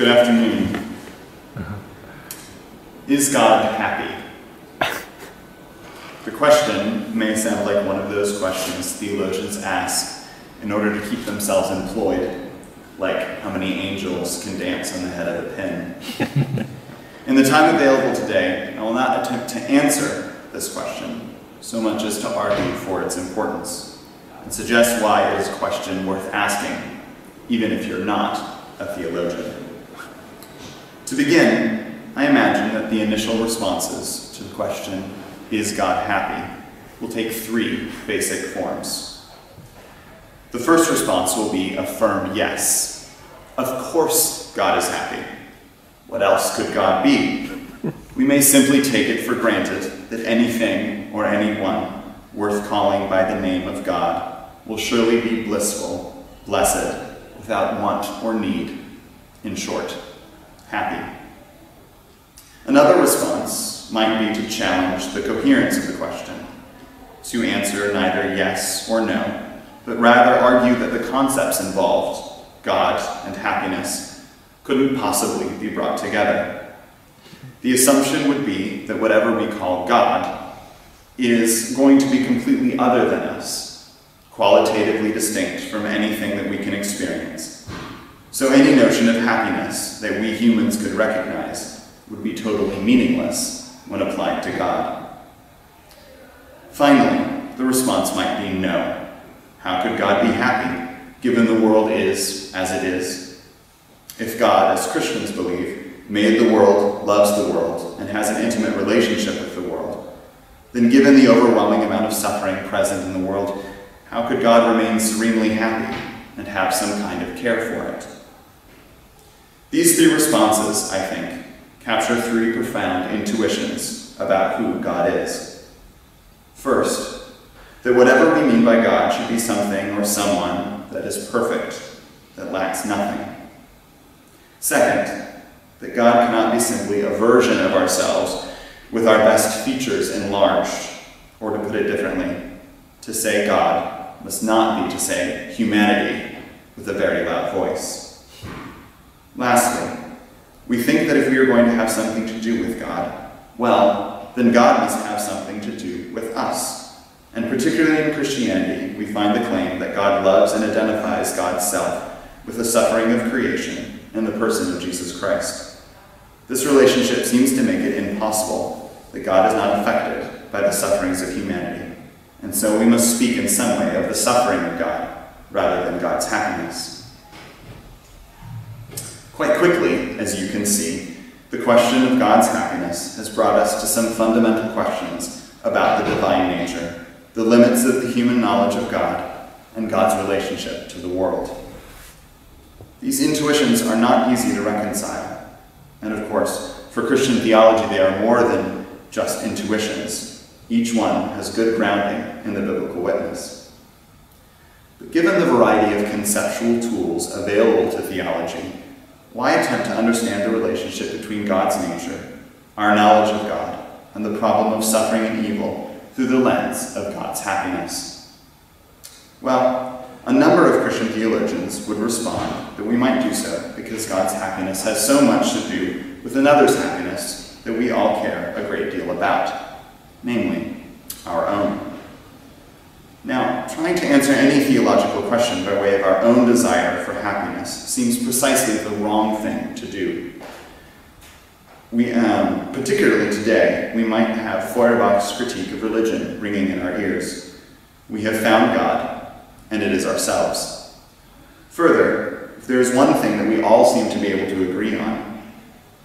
Good afternoon. Is God happy? The question may sound like one of those questions theologians ask in order to keep themselves employed, like how many angels can dance on the head of a pin. In the time available today, I will not attempt to answer this question so much as to argue for its importance and suggest why it is a question worth asking, even if you're not a theologian. To begin, I imagine that the initial responses to the question, is God happy, will take three basic forms. The first response will be a firm yes. Of course God is happy. What else could God be? We may simply take it for granted that anything or anyone worth calling by the name of God will surely be blissful, blessed, without want or need. In short, happy. Another response might be to challenge the coherence of the question, to answer neither yes or no, but rather argue that the concepts involved, God and happiness, couldn't possibly be brought together. The assumption would be that whatever we call God is going to be completely other than us, qualitatively distinct from anything that we can experience. So any notion of happiness that we humans could recognize would be totally meaningless when applied to God. Finally, the response might be no. How could God be happy, given the world is as it is? If God, as Christians believe, made the world, loves the world, and has an intimate relationship with the world, then given the overwhelming amount of suffering present in the world, how could God remain serenely happy and have some kind of care for it? These three responses, I think, capture three profound intuitions about who God is. First, that whatever we mean by God should be something or someone that is perfect, that lacks nothing. Second, that God cannot be simply a version of ourselves with our best features enlarged, or to put it differently, to say God must not be to say humanity with a very loud voice. Lastly, we think that if we are going to have something to do with God, well, then God must have something to do with us. And particularly in Christianity, we find the claim that God loves and identifies God's self with the suffering of creation and the person of Jesus Christ. This relationship seems to make it impossible that God is not affected by the sufferings of humanity, and so we must speak in some way of the suffering of God rather than God's happiness. Quite quickly, as you can see, the question of God's happiness has brought us to some fundamental questions about the divine nature, the limits of the human knowledge of God, and God's relationship to the world. These intuitions are not easy to reconcile, and of course, for Christian theology, they are more than just intuitions. Each one has good grounding in the biblical witness. But given the variety of conceptual tools available to theology, why attempt to understand the relationship between God's nature, our knowledge of God, and the problem of suffering and evil through the lens of God's happiness? Well, a number of Christian theologians would respond that we might do so because God's happiness has so much to do with another's happiness that we all care a great deal about, namely, our own. Now, trying to answer any theological question by way of our own desire for happiness seems precisely the wrong thing to do. Particularly today, we might have Feuerbach's critique of religion ringing in our ears. We have found God, and it is ourselves. Further, if there is one thing that we all seem to be able to agree on,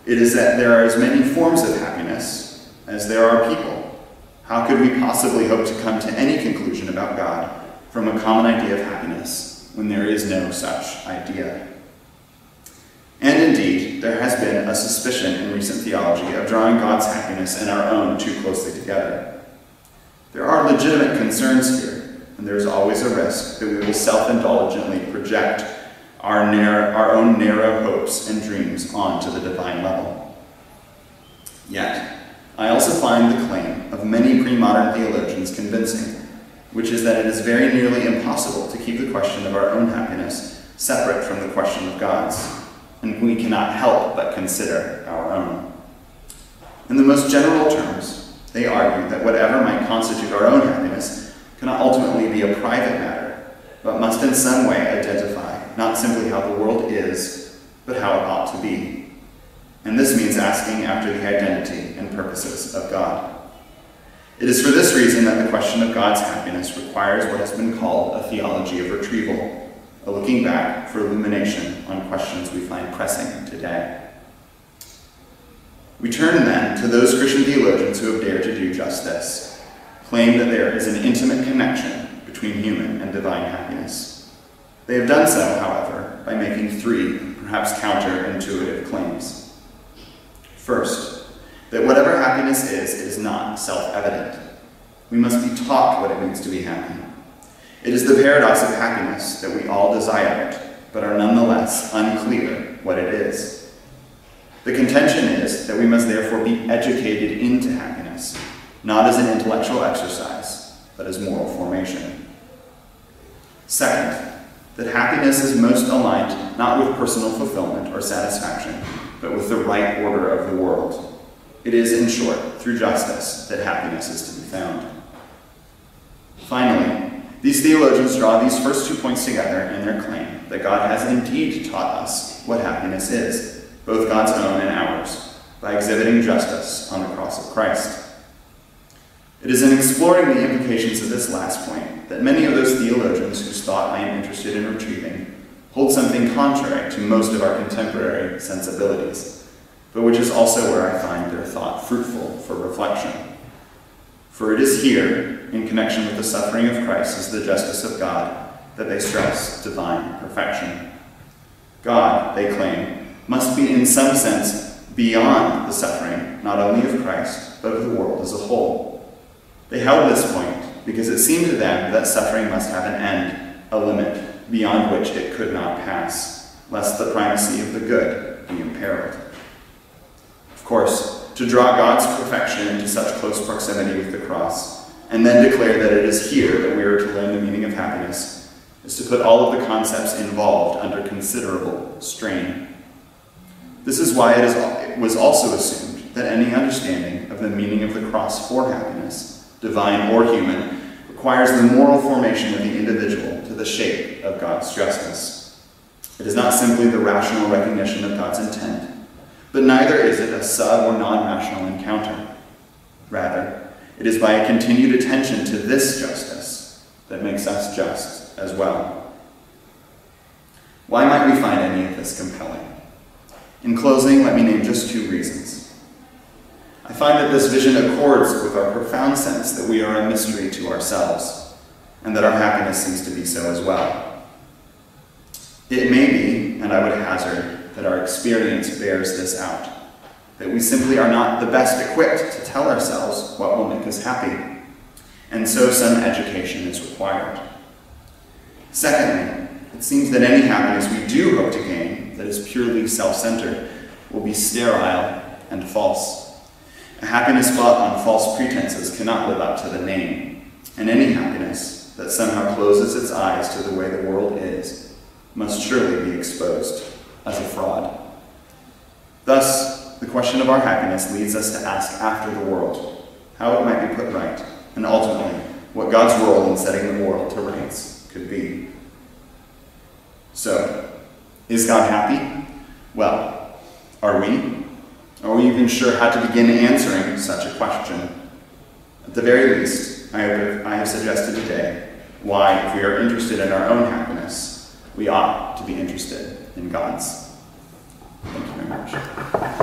it is that there are as many forms of happiness as there are people. How could we possibly hope to come to any conclusion about God from a common idea of happiness when there is no such idea? And indeed, there has been a suspicion in recent theology of drawing God's happiness and our own too closely together. There are legitimate concerns here, and there is always a risk that we will self-indulgently project our own narrow hopes and dreams onto the divine level. Yet, I also find the claim of many pre-modern theologians convincing, which is that it is very nearly impossible to keep the question of our own happiness separate from the question of God's, and we cannot help but consider our own. In the most general terms, they argue that whatever might constitute our own happiness cannot ultimately be a private matter, but must in some way identify not simply how the world is, but how it ought to be. And this means asking after the identity and purposes of God. It is for this reason that the question of God's happiness requires what has been called a theology of retrieval, a looking back for illumination on questions we find pressing today. We turn then to those Christian theologians who have dared to do just this, claim that there is an intimate connection between human and divine happiness. They have done so, however, by making three, perhaps counterintuitive claims. First, that whatever happiness is, it is not self-evident. We must be taught what it means to be happy. It is the paradox of happiness that we all desire it, but are nonetheless unclear what it is. The contention is that we must therefore be educated into happiness, not as an intellectual exercise, but as moral formation. Second, that happiness is most aligned not with personal fulfillment or satisfaction, but with the right order of the world. It is, in short, through justice that happiness is to be found. Finally, these theologians draw these first 2 points together in their claim that God has indeed taught us what happiness is, both God's own and ours, by exhibiting justice on the cross of Christ. It is in exploring the implications of this last point that many of those theologians whose thought I am interested in retrieving hold something contrary to most of our contemporary sensibilities, but which is also where I find their thought fruitful for reflection. For it is here, in connection with the suffering of Christ as the justice of God, that they stress divine perfection. God, they claim, must be in some sense beyond the suffering, not only of Christ, but of the world as a whole. They held this point because it seemed to them that suffering must have an end, a limit, beyond which it could not pass, lest the primacy of the good be imperiled. Of course, to draw God's perfection into such close proximity with the cross, and then declare that it is here that we are to learn the meaning of happiness, is to put all of the concepts involved under considerable strain. This is why it was also assumed that any understanding of the meaning of the cross for happiness, divine or human, requires the moral formation of the individual to the shape of God's justice. It is not simply the rational recognition of God's intent, but neither is it a sub- or non-rational encounter. Rather, it is by a continued attention to this justice that makes us just as well. Why might we find any of this compelling? In closing, let me name just 2 reasons. I find that this vision accords with our profound sense that we are a mystery to ourselves, and that our happiness seems to be so as well. It may be, and I would hazard, that our experience bears this out, that we simply are not the best equipped to tell ourselves what will make us happy, and so some education is required. Secondly, it seems that any happiness we do hope to gain that is purely self-centered will be sterile and false. A happiness bought on false pretenses cannot live up to the name, and any happiness that somehow closes its eyes to the way the world is must surely be exposed as a fraud. Thus, the question of our happiness leads us to ask after the world, how it might be put right, and ultimately, what God's role in setting the world to rights could be. So, is God happy? Well, are we? Are we even sure how to begin answering such a question? At the very least, I have suggested today why, if we are interested in our own happiness, we ought to be interested in God's. Thank you very much.